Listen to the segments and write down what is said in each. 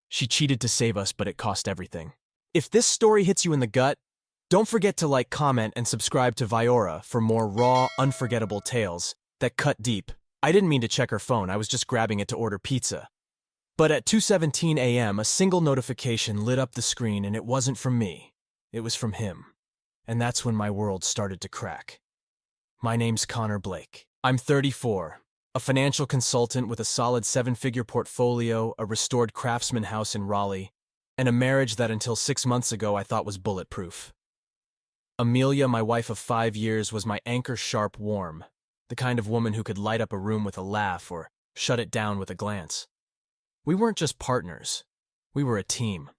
She cheated to save us, but it cost everything. If this story hits you in the gut, don't forget to like, comment, and subscribe to Viora for more raw, unforgettable tales that cut deep. I didn't mean to check her phone, I was just grabbing it to order pizza. But at 2:17 a.m., a single notification lit up the screen, and it wasn't from me. It was from him. And that's when my world started to crack. My name's Connor Blake. I'm 34, a financial consultant with a solid 7-figure portfolio, a restored craftsman house in Raleigh, and a marriage that until 6 months ago I thought was bulletproof. Amelia, my wife of 5 years, was my anchor sharp warm, the kind of woman who could light up a room with a laugh or shut it down with a glance. We weren't just partners, we were a team.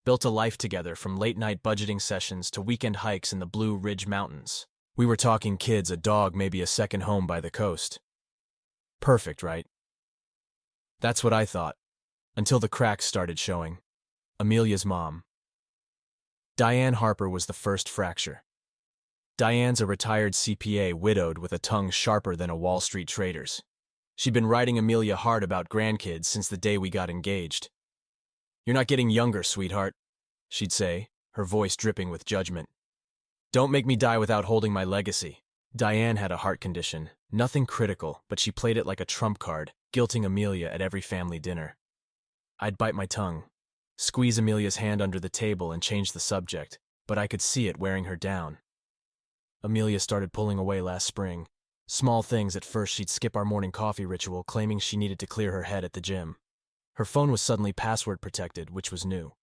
Built a life together from late-night budgeting sessions to weekend hikes in the Blue Ridge Mountains. We were talking kids, a dog, maybe a second home by the coast. Perfect, right? That's what I thought, until the cracks started showing. Amelia's mom. Diane Harper was the first fracture. Diane's a retired CPA, widowed with a tongue sharper than a Wall Street trader's. She'd been riding Amelia hard about grandkids since the day we got engaged. "You're not getting younger, sweetheart," she'd say, her voice dripping with judgment. "Don't make me die without holding my legacy." Diane had a heart condition, nothing critical, but she played it like a trump card, guilting Amelia at every family dinner. I'd bite my tongue, squeeze Amelia's hand under the table and change the subject, but I could see it wearing her down. Amelia started pulling away last spring. Small things. At first, she'd skip our morning coffee ritual, claiming she needed to clear her head at the gym. Her phone was suddenly password protected, which was new.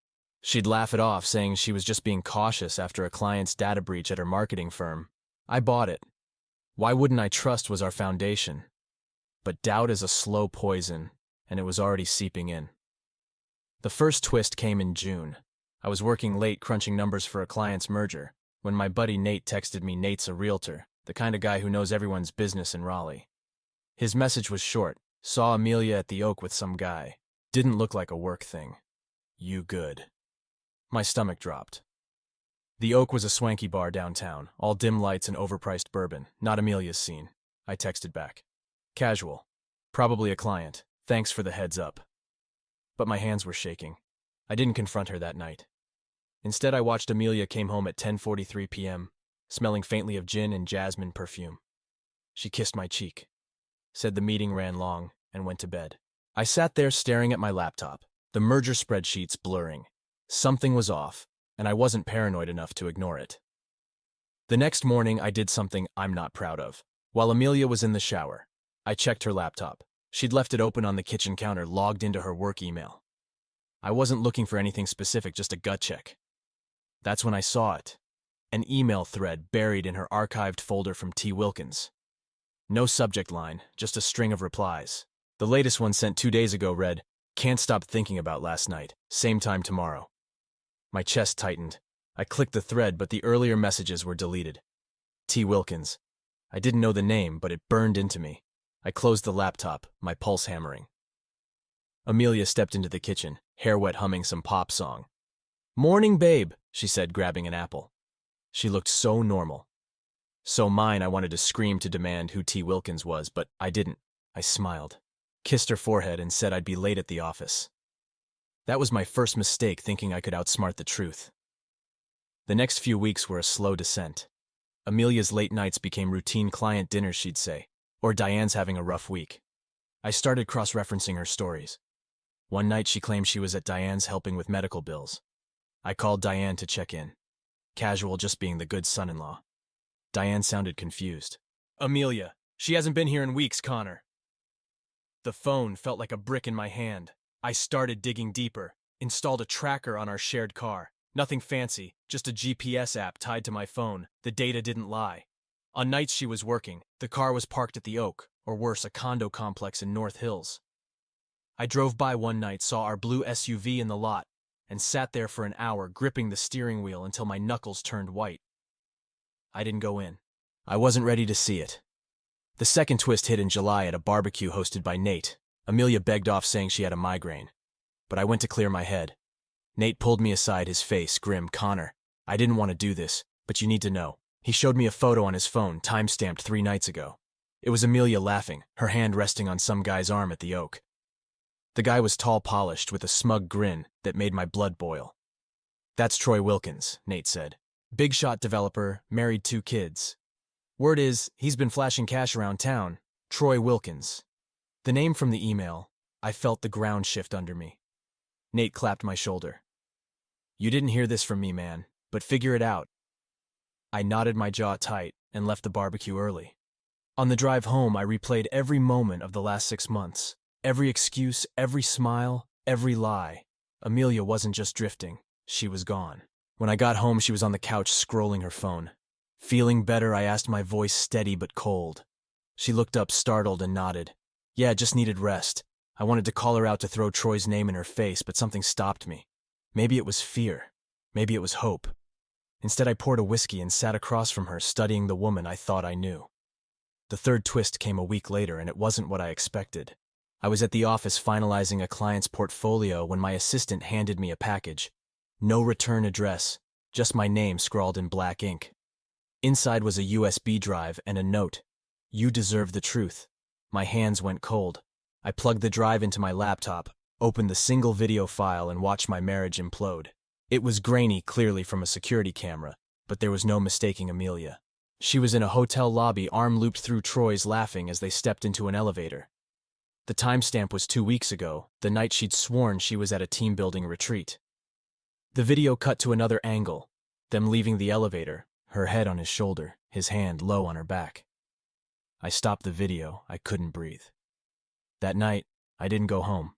She'd laugh it off, saying she was just being cautious after a client's data breach at her marketing firm. I bought it. Why wouldn't I? Trust was our foundation. But doubt is a slow poison, and it was already seeping in. The first twist came in June. I was working late crunching numbers for a client's merger, when my buddy Nate texted me. Nate's a realtor, the kind of guy who knows everyone's business in Raleigh. His message was short. Saw Amelia at the Oak with some guy. Didn't look like a work thing. You good. My stomach dropped. The Oak was a swanky bar downtown, all dim lights and overpriced bourbon, not Amelia's scene. I texted back. Casual. Probably a client. Thanks for the heads up. But my hands were shaking. I didn't confront her that night. Instead, I watched Amelia came home at 10:43 p.m., smelling faintly of gin and jasmine perfume. She kissed my cheek, said the meeting ran long, and went to bed. I sat there staring at my laptop, the merger spreadsheets blurring. Something was off, and I wasn't paranoid enough to ignore it. The next morning, I did something I'm not proud of. While Amelia was in the shower, I checked her laptop. She'd left it open on the kitchen counter, logged into her work email. I wasn't looking for anything specific, just a gut check. That's when I saw it. An email thread buried in her archived folder from T. Wilkins. No subject line, just a string of replies. The latest one, sent 2 days ago, read, "Can't stop thinking about last night. Same time tomorrow." My chest tightened. I clicked the thread, but the earlier messages were deleted. T. Wilkins. I didn't know the name, but it burned into me. I closed the laptop, my pulse hammering. Amelia stepped into the kitchen, hair wet, humming some pop song. "Morning, babe," she said, grabbing an apple. She looked so normal. So mine. I wanted to scream to demand who T. Wilkins was, but I didn't. I smiled, kissed her forehead, and said I'd be late at the office. That was my first mistake, thinking I could outsmart the truth. The next few weeks were a slow descent. Amelia's late nights became routine client dinners, she'd say, or Diane's having a rough week. I started cross-referencing her stories. One night she claimed she was at Diane's helping with medical bills. I called Diane to check in. Casual, just being the good son-in-law. Diane sounded confused. "Amelia, she hasn't been here in weeks, Connor." The phone felt like a brick in my hand. I started digging deeper, installed a tracker on our shared car. Nothing fancy, just a GPS app tied to my phone. The data didn't lie. On nights she was working, the car was parked at the Oak, or worse, a condo complex in North Hills. I drove by one night, saw our blue SUV in the lot, and sat there for an hour, gripping the steering wheel until my knuckles turned white. I didn't go in. I wasn't ready to see it. The second twist hit in July at a barbecue hosted by Nate. Amelia begged off, saying she had a migraine. But I went to clear my head. Nate pulled me aside, his face grim. "Connor, I didn't want to do this, but you need to know." He showed me a photo on his phone, time-stamped 3 nights ago. It was Amelia laughing, her hand resting on some guy's arm at the Oak. The guy was tall, polished, with a smug grin that made my blood boil. "That's Troy Wilkins," Nate said. "Big shot developer, married 2 kids. Word is, he's been flashing cash around town. Troy Wilkins." The name from the email, I felt the ground shift under me. Nate clapped my shoulder. "You didn't hear this from me, man, but figure it out." I nodded my jaw tight and left the barbecue early. On the drive home, I replayed every moment of the last 6 months. Every excuse, every smile, every lie. Amelia wasn't just drifting, she was gone. When I got home, she was on the couch scrolling her phone. Feeling better, I asked, my voice steady but cold. She looked up, startled, and nodded. "Yeah, just needed rest. I wanted to call her out to throw Troy's name in her face, but something stopped me. Maybe it was fear. Maybe it was hope. Instead, I poured a whiskey and sat across from her, studying the woman I thought I knew." The third twist came a week later, and it wasn't what I expected. I was at the office finalizing a client's portfolio when my assistant handed me a package. No return address, just my name scrawled in black ink. Inside was a USB drive and a note. "You deserve the truth." My hands went cold. I plugged the drive into my laptop, opened the single video file, and watched my marriage implode. It was grainy, clearly from a security camera, but there was no mistaking Amelia. She was in a hotel lobby, arm looped through Troy's, laughing as they stepped into an elevator. The timestamp was 2 weeks ago, the night she'd sworn she was at a team-building retreat. The video cut to another angle, them leaving the elevator, her head on his shoulder, his hand low on her back. I stopped the video. I couldn't breathe. That night, I didn't go home.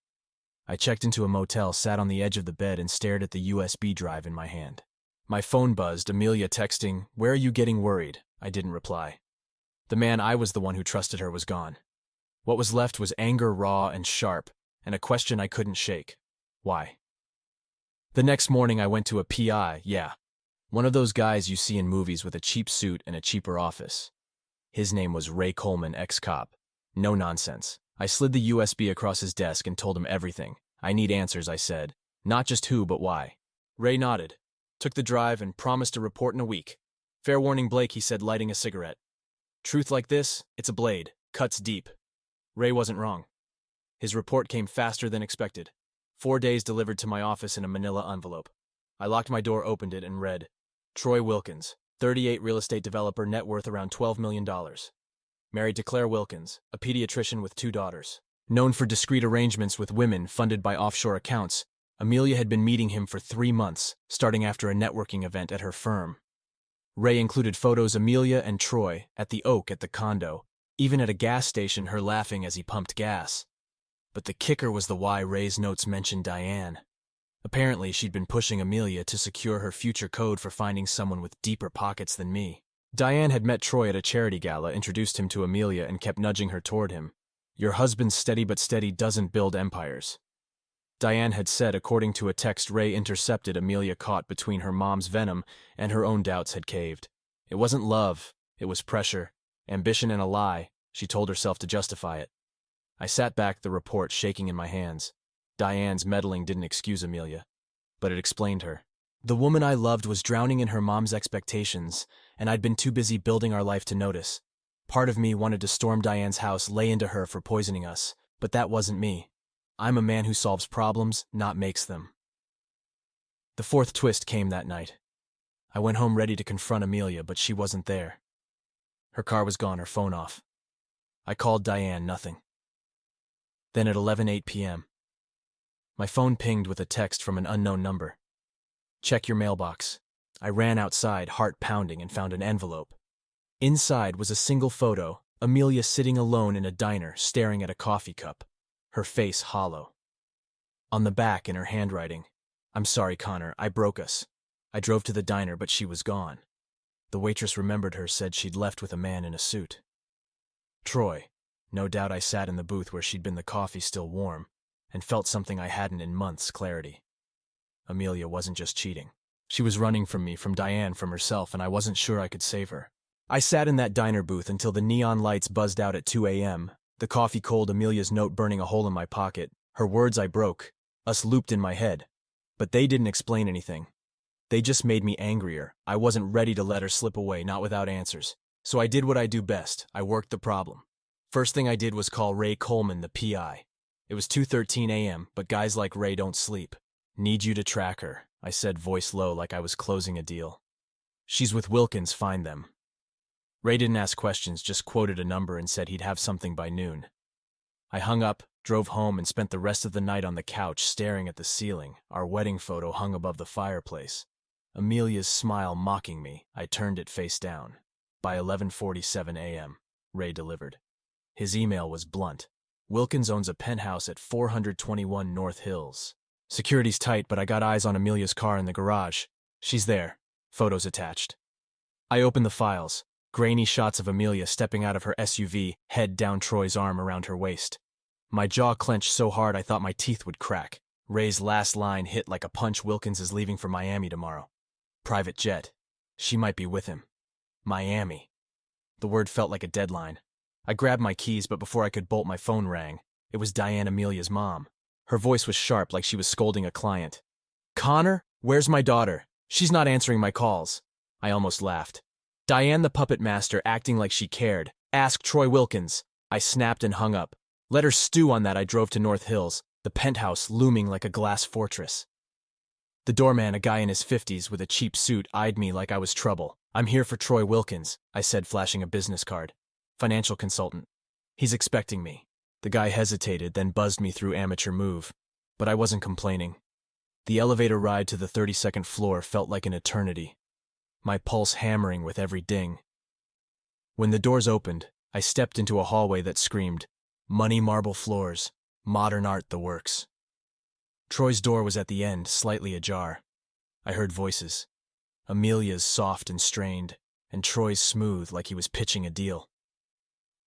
I checked into a motel, sat on the edge of the bed, and stared at the USB drive in my hand. My phone buzzed, Amelia texting, "Where are you getting worried?" I didn't reply. The man I was the one who trusted her was gone. What was left was anger, raw and sharp, and a question I couldn't shake. Why? The next morning I went to a PI, one of those guys you see in movies with a cheap suit and a cheaper office. His name was Ray Coleman, ex-cop. No nonsense. I slid the USB across his desk and told him everything. "I need answers," I said. "Not just who, but why." Ray nodded, took the drive, and promised to report in a week. "Fair warning, Blake," he said, lighting a cigarette. "Truth like this, it's a blade. Cuts deep." Ray wasn't wrong. His report came faster than expected. 4 days delivered to my office in a manila envelope. I locked my door, opened it, and read, "Troy Wilkins, 38, real estate developer, net worth around $12 million. Married to Claire Wilkins, a pediatrician with 2 daughters. Known for discreet arrangements with women funded by offshore accounts, Amelia had been meeting him for 3 months, starting after a networking event at her firm." Ray included photos Amelia and Troy at the Oak at the condo, even at a gas station, her laughing as he pumped gas. But the kicker was the why Ray's notes mentioned Diane. Apparently, she'd been pushing Amelia to secure her future code for finding someone with deeper pockets than me. Diane had met Troy at a charity gala, introduced him to Amelia, and kept nudging her toward him. "Your husband's steady but steady doesn't build empires." Diane had said, according to a text Ray intercepted. Amelia, caught between her mom's venom and her own doubts, had caved. It wasn't love, it was pressure, ambition, and a lie. She told herself to justify it. I sat back, the report shaking in my hands. Diane's meddling didn't excuse Amelia, but it explained her. The woman I loved was drowning in her mom's expectations, and I'd been too busy building our life to notice. Part of me wanted to storm Diane's house, lay into her for poisoning us, but that wasn't me. I'm a man who solves problems, not makes them. The fourth twist came that night. I went home ready to confront Amelia, but she wasn't there. Her car was gone, her phone off. I called Diane, nothing. Then at 11:08 p.m., my phone pinged with a text from an unknown number. "Check your mailbox." I ran outside, heart pounding, and found an envelope. Inside was a single photo, Amelia sitting alone in a diner, staring at a coffee cup, her face hollow. On the back, in her handwriting, "I'm sorry, Connor, I broke us. I drove to the diner, but she was gone. The waitress remembered her, said she'd left with a man in a suit." Troy. No doubt I sat in the booth where she'd been, the coffee still warm, and felt something I hadn't in months, clarity. Amelia wasn't just cheating. She was running from me, from Diane, from herself, and I wasn't sure I could save her. I sat in that diner booth until the neon lights buzzed out at 2 a.m., the coffee cold, Amelia's note burning a hole in my pocket, her words I broke, us looped in my head. But they didn't explain anything. They just made me angrier. I wasn't ready to let her slip away, not without answers. So I did what I do best. I worked the problem. First thing I did was call Ray Coleman, the PI. It was 2:13 a.m., but guys like Ray don't sleep. Need you to track her, I said, voice low like I was closing a deal. She's with Wilkins, find them. Ray didn't ask questions, just quoted a number and said he'd have something by noon. I hung up, drove home, and spent the rest of the night on the couch staring at the ceiling, our wedding photo hung above the fireplace. Amelia's smile mocking me, I turned it face down. By 11:47 a.m., Ray delivered. His email was blunt. Wilkins owns a penthouse at 421 North Hills. Security's tight, but I got eyes on Amelia's car in the garage. She's there. Photos attached. I opened the files. Grainy shots of Amelia stepping out of her SUV, head down, Troy's arm around her waist. My jaw clenched so hard I thought my teeth would crack. Ray's last line hit like a punch. Wilkins is leaving for Miami tomorrow. Private jet. She might be with him. Miami. The word felt like a deadline. I grabbed my keys, but before I could bolt, my phone rang. It was Diane, Amelia's mom. Her voice was sharp, like she was scolding a client. Connor, where's my daughter? She's not answering my calls. I almost laughed. Diane, the puppet master, acting like she cared. Ask Troy Wilkins. I snapped and hung up. Let her stew on that. I drove to North Hills, the penthouse looming like a glass fortress. The doorman, a guy in his 50s with a cheap suit, eyed me like I was trouble. I'm here for Troy Wilkins, I said, flashing a business card. Financial consultant. He's expecting me. The guy hesitated, then buzzed me through amateur move. But I wasn't complaining. The elevator ride to the 32nd floor felt like an eternity, my pulse hammering with every ding. When the doors opened, I stepped into a hallway that screamed, money marble floors, modern art, the works. Troy's door was at the end, slightly ajar. I heard voices. Amelia's soft and strained, and Troy's smooth like he was pitching a deal.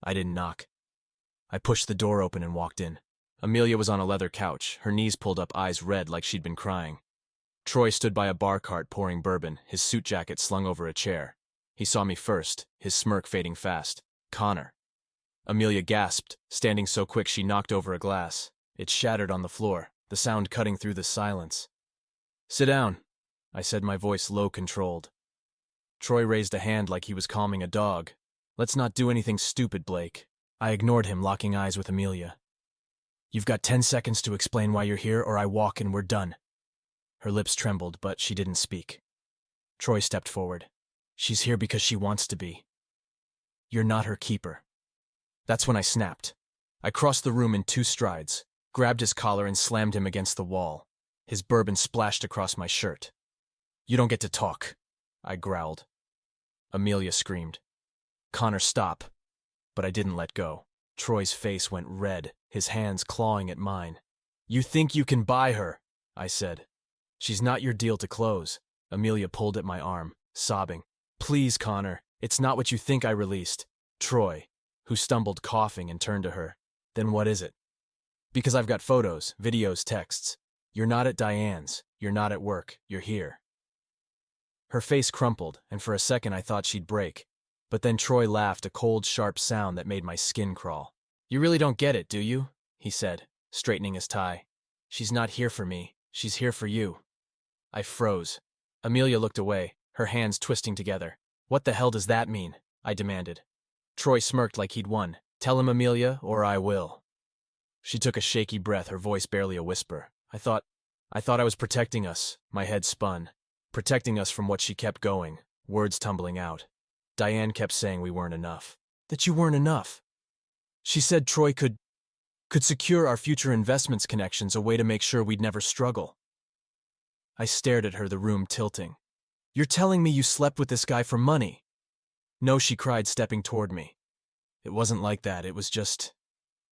I didn't knock. I pushed the door open and walked in. Amelia was on a leather couch, her knees pulled up, eyes red like she'd been crying. Troy stood by a bar cart pouring bourbon, his suit jacket slung over a chair. He saw me first, his smirk fading fast. Connor. Amelia gasped, standing so quick she knocked over a glass. It shattered on the floor, the sound cutting through the silence. Sit down, I said, my voice low, controlled. Troy raised a hand like he was calming a dog. Let's not do anything stupid, Blake. I ignored him, locking eyes with Amelia. You've got 10 seconds to explain why you're here, or I walk and we're done. Her lips trembled, but she didn't speak. Troy stepped forward. She's here because she wants to be. You're not her keeper. That's when I snapped. I crossed the room in 2 strides, grabbed his collar and slammed him against the wall. His bourbon splashed across my shirt. You don't get to talk, I growled. Amelia screamed. Connor, stop. But I didn't let go. Troy's face went red, his hands clawing at mine. You think you can buy her, I said. She's not your deal to close. Amelia pulled at my arm, sobbing. Please, Connor, it's not what you think, I released. Troy, who stumbled coughing and turned to her. Then what is it? Because I've got photos, videos, texts. You're not at Diane's. You're not at work. You're here. Her face crumpled, and for a second I thought she'd break. But then Troy laughed, a cold, sharp sound that made my skin crawl. You really don't get it, do you? He said, straightening his tie. She's not here for me. She's here for you. I froze. Amelia looked away, her hands twisting together. What the hell does that mean? I demanded. Troy smirked like he'd won. Tell him, Amelia, or I will. She took a shaky breath, her voice barely a whisper. I thought I was protecting us. My head spun. Protecting us from what she kept going, words tumbling out. Diane kept saying we weren't enough. That you weren't enough. She said Troy could secure our future investments connections, a way to make sure we'd never struggle. I stared at her, the room tilting. You're telling me you slept with this guy for money? No, she cried, stepping toward me. It wasn't like that, it was just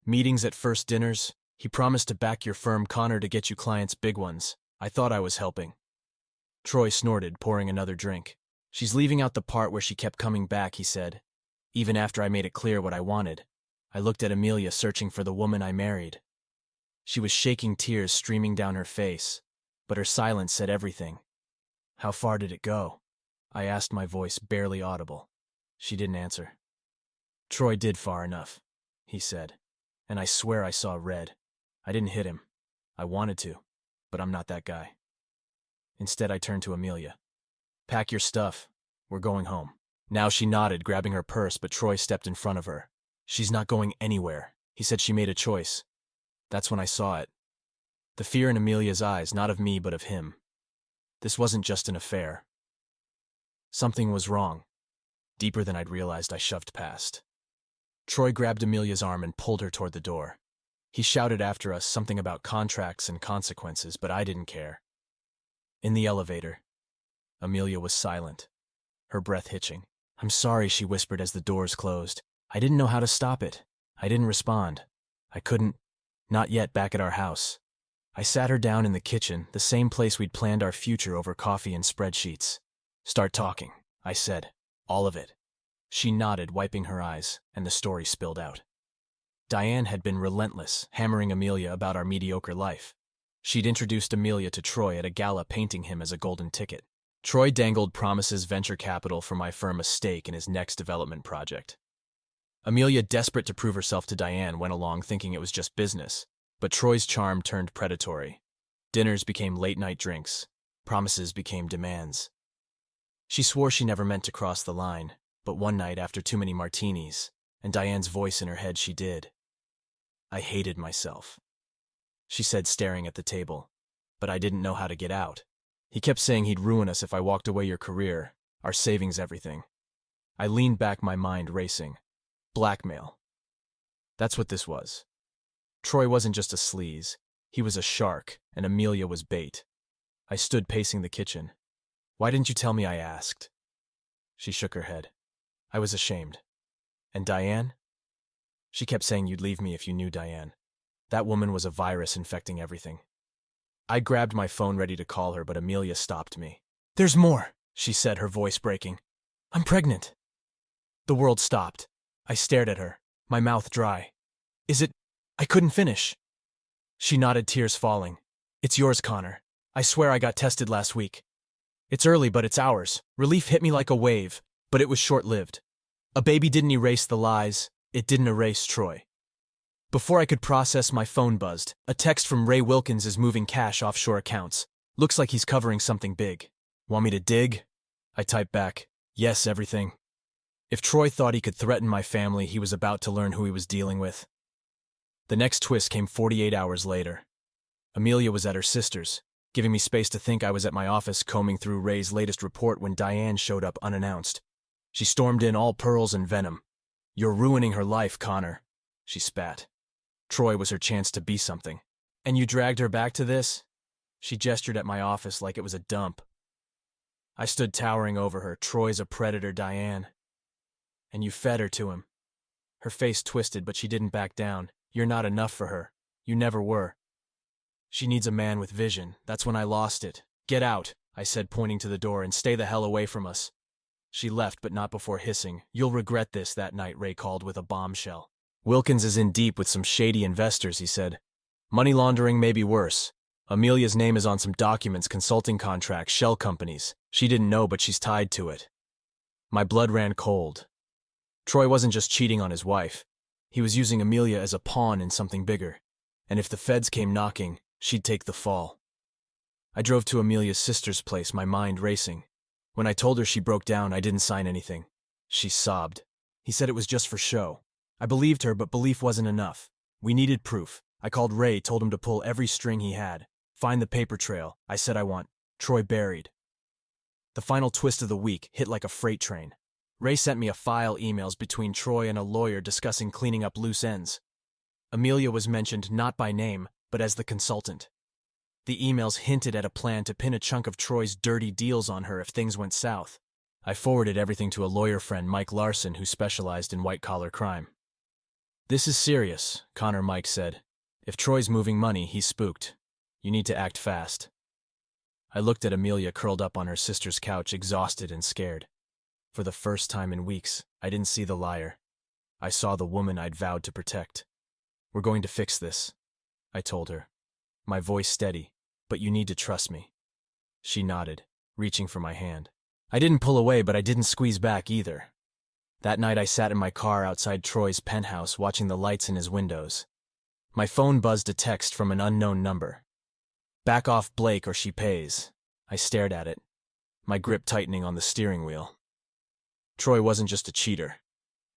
meetings at first dinners. He promised to back your firm, Connor, to get you clients, big ones. I thought I was helping. Troy snorted, pouring another drink. She's leaving out the part where she kept coming back, he said. Even after I made it clear what I wanted. I looked at Amelia, searching for the woman I married. She was shaking, tears streaming down her face, but her silence said everything. How far did it go? I asked, my voice barely audible. She didn't answer. Troy did far enough, he said, and I swear I saw red. I didn't hit him. I wanted to, but I'm not that guy. Instead, I turned to Amelia. Pack your stuff. We're going home. Now she nodded, grabbing her purse, but Troy stepped in front of her. She's not going anywhere. He said she made a choice. That's when I saw it. The fear in Amelia's eyes, not of me but of him. This wasn't just an affair. Something was wrong. Deeper than I'd realized. I shoved past. Troy grabbed Amelia's arm and pulled her toward the door. He shouted after us something about contracts and consequences, but I didn't care. In the elevator, Amelia was silent, her breath hitching. "I'm sorry," she whispered as the doors closed. "I didn't know how to stop it. I didn't respond. I couldn't. Not yet back at our house." I sat her down in the kitchen, the same place we'd planned our future over coffee and spreadsheets. "Start talking," I said. "All of it." She nodded, wiping her eyes, and the story spilled out. Diane had been relentless, hammering Amelia about our mediocre life. She'd introduced Amelia to Troy at a gala, painting him as a golden ticket. Troy dangled promises venture capital for my firm a stake in his next development project. Amelia, desperate to prove herself to Diane, went along thinking it was just business, but Troy's charm turned predatory. Dinners became late-night drinks. Promises became demands. She swore she never meant to cross the line, but one night, after too many martinis, and Diane's voice in her head, she did. I hated myself. She said, staring at the table, "But I didn't know how to get out. He kept saying he'd ruin us if I walked away, your career, our savings, everything." I leaned back, my mind racing. Blackmail. That's what this was. Troy wasn't just a sleaze. He was a shark, and Amelia was bait. I stood pacing the kitchen. "Why didn't you tell me?" I asked. She shook her head. I was ashamed. "And Diane?" She kept saying you'd leave me if you knew Diane. That woman was a virus infecting everything. I grabbed my phone, ready to call her, but Amelia stopped me. "There's more," she said, her voice breaking. "I'm pregnant." The world stopped. I stared at her, my mouth dry. "Is it—" I couldn't finish. She nodded, tears falling. "It's yours, Connor. I swear I got tested last week. It's early, but it's ours." Relief hit me like a wave, but it was short-lived. A baby didn't erase the lies. It didn't erase Troy. Before I could process, my phone buzzed. A text from Ray Wilkins is moving cash offshore accounts. Looks like he's covering something big. "Want me to dig?" I typed back, "Yes, everything." If Troy thought he could threaten my family, he was about to learn who he was dealing with. The next twist came 48 hours later. Amelia was at her sister's, giving me space to think. I was at my office combing through Ray's latest report when Diane showed up unannounced. She stormed in, all pearls and venom. "You're ruining her life, Connor," she spat. Troy was her chance to be something. "And you dragged her back to this?" She gestured at my office like it was a dump. I stood towering over her. "Troy's a predator, Diane. And you fed her to him." Her face twisted, but she didn't back down. "You're not enough for her. You never were. She needs a man with vision. That's when I lost it." "Get out," I said, pointing to the door, "and stay the hell away from us." She left, but not before hissing. "You'll regret this." That night, Ray called with a bombshell. "Wilkins is in deep with some shady investors," he said. "Money laundering may be worse. Amelia's name is on some documents, consulting contracts, shell companies. She didn't know, but she's tied to it." My blood ran cold. Troy wasn't just cheating on his wife. He was using Amelia as a pawn in something bigger. And if the feds came knocking, she'd take the fall. I drove to Amelia's sister's place, my mind racing. When I told her, she broke down. "I didn't sign anything." She sobbed. "He said it was just for show." I believed her, but belief wasn't enough. We needed proof. I called Ray, told him to pull every string he had. Find the paper trail. I said, "I want Troy buried." The final twist of the week hit like a freight train. Ray sent me a file, emails between Troy and a lawyer discussing cleaning up loose ends. Amelia was mentioned not by name, but as the consultant. The emails hinted at a plan to pin a chunk of Troy's dirty deals on her if things went south. I forwarded everything to a lawyer friend, Mike Larson, who specialized in white-collar crime. "This is serious," Connor Mike said. "If Troy's moving money, he's spooked. You need to act fast." I looked at Amelia curled up on her sister's couch, exhausted and scared. For the first time in weeks, I didn't see the liar. I saw the woman I'd vowed to protect. "We're going to fix this," I told her, my voice steady, "but you need to trust me." She nodded, reaching for my hand. I didn't pull away, but I didn't squeeze back either. That night I sat in my car outside Troy's penthouse, watching the lights in his windows. My phone buzzed a text from an unknown number. "Back off, Blake, or she pays." I stared at it, my grip tightening on the steering wheel. Troy wasn't just a cheater.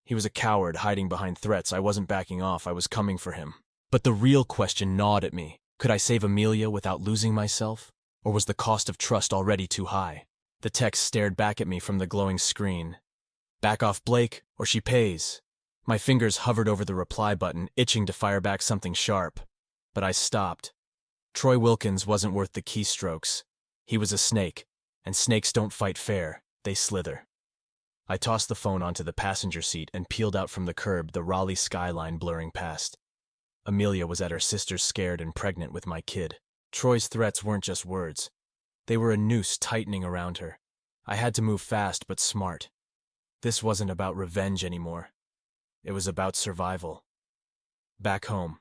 He was a coward hiding behind threats. I wasn't backing off. I was coming for him. But the real question gnawed at me. Could I save Amelia without losing myself? Or was the cost of trust already too high? The text stared back at me from the glowing screen. Back off, Blake, or she pays. My fingers hovered over the reply button, itching to fire back something sharp. But I stopped. Troy Wilkins wasn't worth the keystrokes. He was a snake, and snakes don't fight fair, they slither. I tossed the phone onto the passenger seat and peeled out from the curb, the Raleigh skyline blurring past. Amelia was at her sister's, scared and pregnant with my kid. Troy's threats weren't just words. They were a noose tightening around her. I had to move fast but smart. This wasn't about revenge anymore. It was about survival. Back home,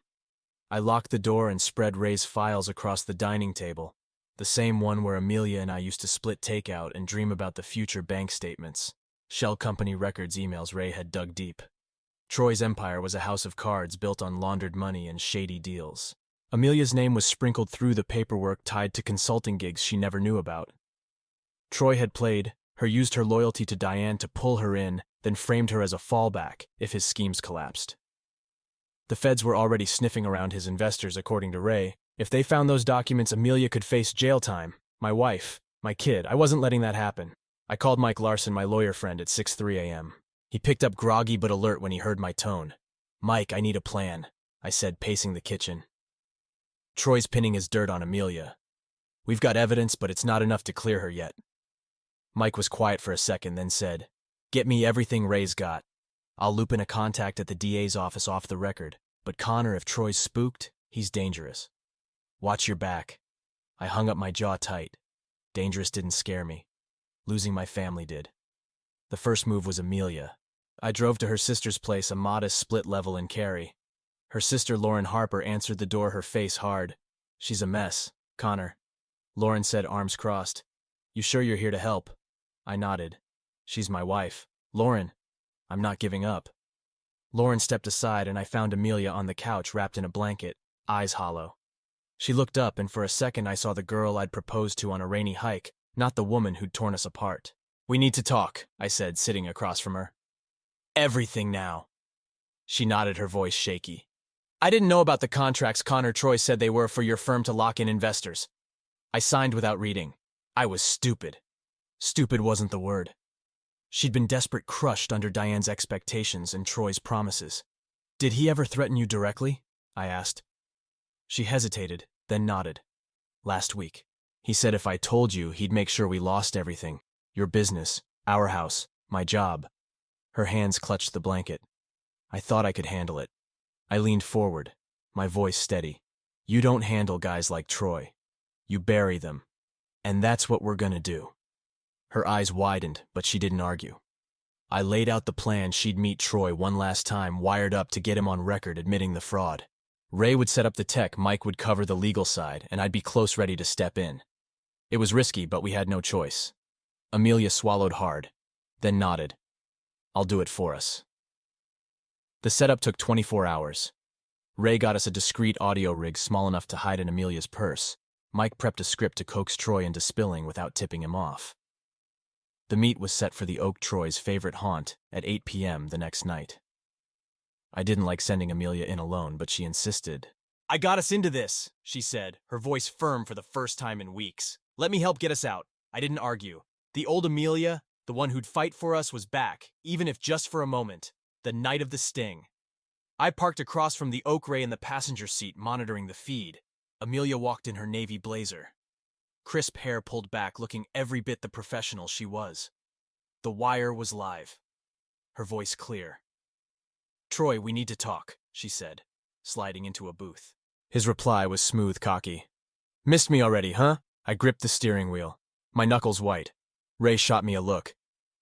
I locked the door and spread Ray's files across the dining table, the same one where Amelia and I used to split takeout and dream about the future bank statements. Shell Company records emails Ray had dug deep. Troy's empire was a house of cards built on laundered money and shady deals. Amelia's name was sprinkled through the paperwork tied to consulting gigs she never knew about. Troy had played her, used her loyalty to Diane to pull her in, then framed her as a fallback if his schemes collapsed. The feds were already sniffing around his investors, according to Ray. If they found those documents, Amelia could face jail time. My wife, my kid, I wasn't letting that happen. I called Mike Larson, my lawyer friend, at 6:03 a.m. He picked up groggy but alert when he heard my tone. "Mike, I need a plan," I said, pacing the kitchen. "Troy's pinning his dirt on Amelia. We've got evidence, but it's not enough to clear her yet." Mike was quiet for a second, then said, "Get me everything Ray's got. I'll loop in a contact at the DA's office off the record, but Connor, if Troy's spooked, he's dangerous. Watch your back." I hung up my jaw tight. Dangerous didn't scare me. Losing my family did. The first move was Amelia. I drove to her sister's place, a modest split level in Cary. Her sister, Lauren Harper, answered the door, her face hard. "She's a mess, Connor." Lauren said, arms crossed. "You sure you're here to help?" I nodded. "She's my wife. Lauren, I'm not giving up." Lauren stepped aside, and I found Amelia on the couch wrapped in a blanket, eyes hollow. She looked up, and for a second I saw the girl I'd proposed to on a rainy hike, not the woman who'd torn us apart. "We need to talk," I said, sitting across from her. "Everything now." She nodded, her voice shaky. "I didn't know about the contracts Connor Troy said they were for your firm to lock in investors. I signed without reading. I was stupid." Stupid wasn't the word. She'd been desperate, crushed under Diane's expectations and Troy's promises. "Did he ever threaten you directly?" I asked. She hesitated, then nodded. "Last week. He said if I told you, he'd make sure we lost everything. Your business, our house, my job." Her hands clutched the blanket. I thought I could handle it. I leaned forward, my voice steady. "You don't handle guys like Troy. You bury them. And that's what we're gonna do." Her eyes widened, but she didn't argue. I laid out the plan. She'd meet Troy one last time, wired up to get him on record admitting the fraud. Ray would set up the tech, Mike would cover the legal side, and I'd be close, ready to step in. It was risky, but we had no choice. Amelia swallowed hard, then nodded. "I'll do it for us." The setup took 24 hours. Ray got us a discreet audio rig small enough to hide in Amelia's purse. Mike prepped a script to coax Troy into spilling without tipping him off. The meet was set for the Oak, Troy's favorite haunt, at 8 p.m. the next night. I didn't like sending Amelia in alone, but she insisted. "I got us into this," she said, her voice firm for the first time in weeks. "Let me help get us out." I didn't argue. The old Amelia, the one who'd fight for us, was back, even if just for a moment, the night of the sting. I parked across from the Oak, Ray in the passenger seat, monitoring the feed. Amelia walked in her navy blazer. Crisp hair pulled back, looking every bit the professional she was. The wire was live. Her voice clear. "Troy, we need to talk," she said, sliding into a booth. His reply was smooth, cocky. "Missed me already, huh?" I gripped the steering wheel, my knuckles white. Ray shot me a look.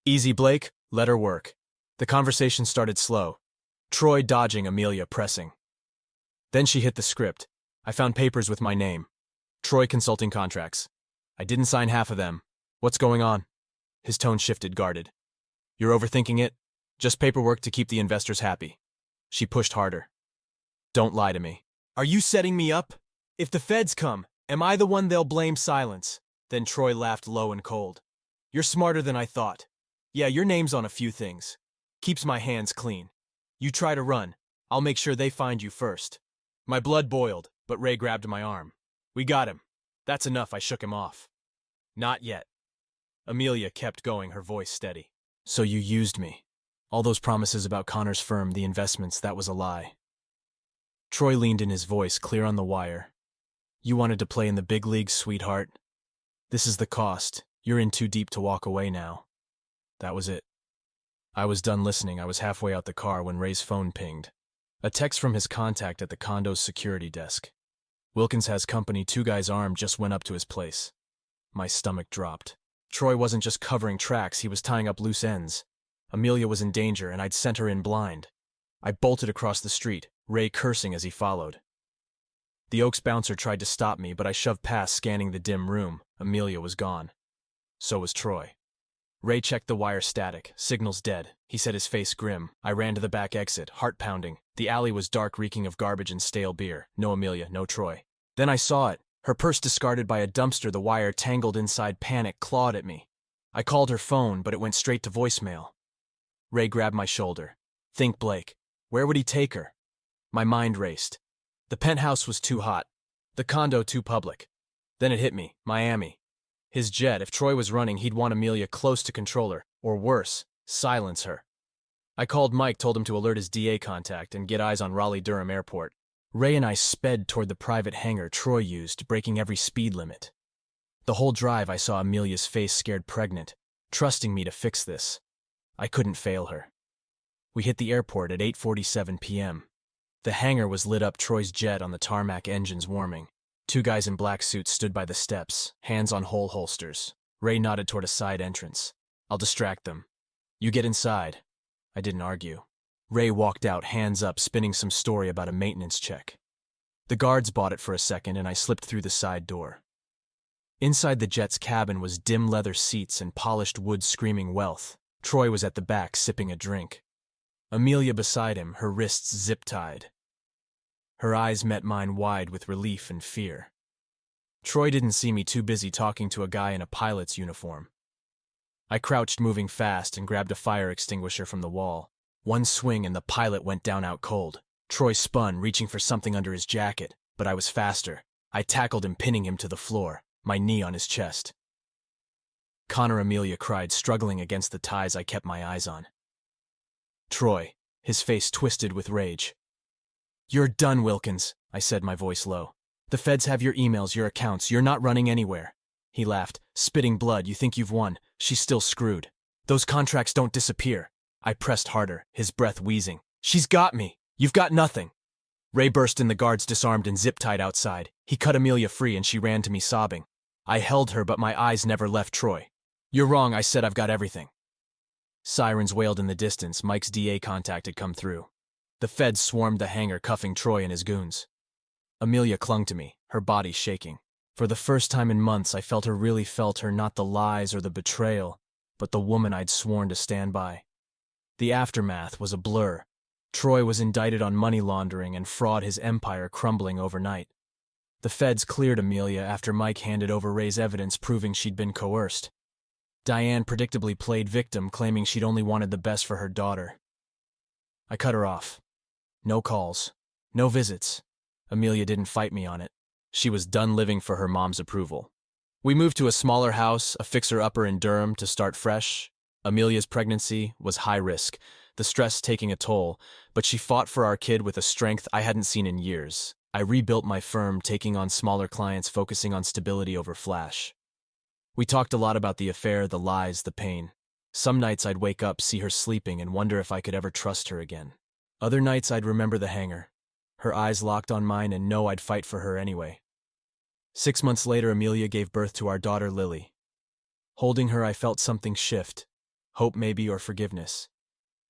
"Easy, Blake, let her work." The conversation started slow. Troy dodging, Amelia pressing. Then she hit the script. I found papers with my name. Troy Consulting Contracts. I didn't sign half of them. "What's going on?" His tone shifted, guarded. "You're overthinking it? Just paperwork to keep the investors happy." She pushed harder. "Don't lie to me." "Are you setting me up? If the feds come, am I the one they'll blame?" Silence. Then Troy laughed low and cold. "You're smarter than I thought. Yeah, your name's on a few things. Keeps my hands clean. You try to run, I'll make sure they find you first." My blood boiled, but Ray grabbed my arm. We got him. That's enough, I shook him off. Not yet. Amelia kept going, her voice steady. So you used me. All those promises about Connor's firm, the investments, that was a lie. Troy leaned in, his voice clear on the wire. You wanted to play in the big leagues, sweetheart. This is the cost. You're in too deep to walk away now. That was it. I was done listening. I was halfway out the car when Ray's phone pinged. A text from his contact at the condo's security desk. Wilkins has company. 2 guys armed just went up to his place. My stomach dropped. Troy wasn't just covering tracks, he was tying up loose ends. Amelia was in danger, and I'd sent her in blind. I bolted across the street, Ray cursing as he followed. The Oaks bouncer tried to stop me, but I shoved past, scanning the dim room. Amelia was gone. So was Troy. Ray checked the wire static. Signal's dead. He said, his face grim. I ran to the back exit, heart pounding. The alley was dark, reeking of garbage and stale beer. No Amelia, no Troy. Then I saw it. Her purse discarded by a dumpster, the wire tangled inside. Panic clawed at me. I called her phone, but it went straight to voicemail. Ray grabbed my shoulder. Think Blake. Where would he take her? My mind raced. The penthouse was too hot. The condo too public. Then it hit me. Miami. His jet. If Troy was running, he'd want Amelia close to control her. Or worse, silence her. I called Mike, told him to alert his DA contact and get eyes on Raleigh-Durham Airport. Ray and I sped toward the private hangar Troy used, breaking every speed limit. The whole drive I saw Amelia's face, scared pregnant, trusting me to fix this. I couldn't fail her. We hit the airport at 8:47 p.m. The hangar was lit up, Troy's jet on the tarmac, engines warming. 2 guys in black suits stood by the steps, hands on hole holsters. Ray nodded toward a side entrance. I'll distract them. You get inside. I didn't argue. Ray walked out, hands up, spinning some story about a maintenance check. The guards bought it for a second, and I slipped through the side door. Inside the jet's cabin was dim leather seats and polished wood screaming wealth. Troy was at the back, sipping a drink. Amelia beside him, her wrists zip-tied. Her eyes met mine, wide with relief and fear. Troy didn't see me, too busy talking to a guy in a pilot's uniform. I crouched, moving fast, and grabbed a fire extinguisher from the wall. One swing and the pilot went down out cold. Troy spun, reaching for something under his jacket, but I was faster. I tackled him, pinning him to the floor, my knee on his chest. Connor, Amelia cried, struggling against the ties I kept my eyes on. Troy, his face twisted with rage. You're done, Wilkins, I said, my voice low. The feds have your emails, your accounts. You're not running anywhere. He laughed, spitting blood. You think you've won. She's still screwed. Those contracts don't disappear. I pressed harder, his breath wheezing. She's got me. You've got nothing. Ray burst in, the guards disarmed and zip-tied outside. He cut Amelia free and she ran to me sobbing. I held her, but my eyes never left Troy. You're wrong, I said. I've got everything. Sirens wailed in the distance. Mike's DA contact had come through. The feds swarmed the hangar, cuffing Troy and his goons. Amelia clung to me, her body shaking. For the first time in months, I felt her, really felt her, not the lies or the betrayal, but the woman I'd sworn to stand by. The aftermath was a blur. Troy was indicted on money laundering and fraud, his empire crumbling overnight. The feds cleared Amelia after Mike handed over Ray's evidence proving she'd been coerced. Diane predictably played victim, claiming she'd only wanted the best for her daughter. I cut her off. No calls. No visits. Amelia didn't fight me on it. She was done living for her mom's approval. We moved to a smaller house, a fixer-upper in Durham, to start fresh. Amelia's pregnancy was high risk, the stress taking a toll, but she fought for our kid with a strength I hadn't seen in years. I rebuilt my firm, taking on smaller clients, focusing on stability over flash. We talked a lot about the affair, the lies, the pain. Some nights I'd wake up, see her sleeping, and wonder if I could ever trust her again. Other nights I'd remember the hangar, her eyes locked on mine, and know I'd fight for her anyway. 6 months later, Amelia gave birth to our daughter, Lily. Holding her, I felt something shift. Hope maybe, or forgiveness.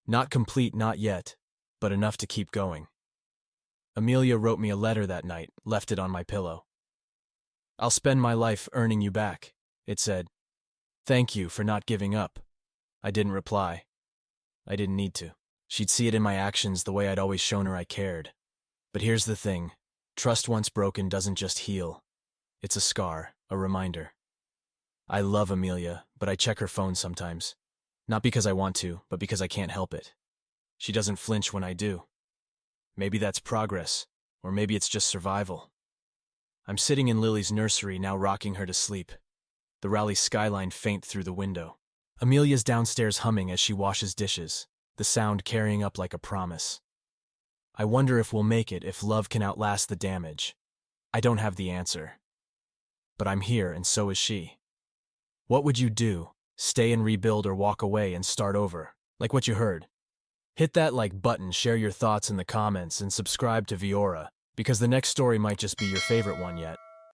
Not complete, not yet, but enough to keep going. Amelia wrote me a letter that night, left it on my pillow. I'll spend my life earning you back, it said. Thank you for not giving up. I didn't reply. I didn't need to. She'd see it in my actions, the way I'd always shown her I cared. But here's the thing. Trust once broken doesn't just heal. It's a scar, a reminder. I love Amelia, but I check her phone sometimes. Not because I want to, but because I can't help it. She doesn't flinch when I do. Maybe that's progress. Or maybe it's just survival. I'm sitting in Lily's nursery, now rocking her to sleep. The rally skyline faint through the window. Amelia's downstairs humming as she washes dishes, the sound carrying up like a promise. I wonder if we'll make it, if love can outlast the damage. I don't have the answer. But I'm here, and so is she. What would you do? Stay and rebuild, or walk away and start over? Like what you heard. Hit that like button, share your thoughts in the comments, and subscribe to Viora, because the next story might just be your favorite one yet.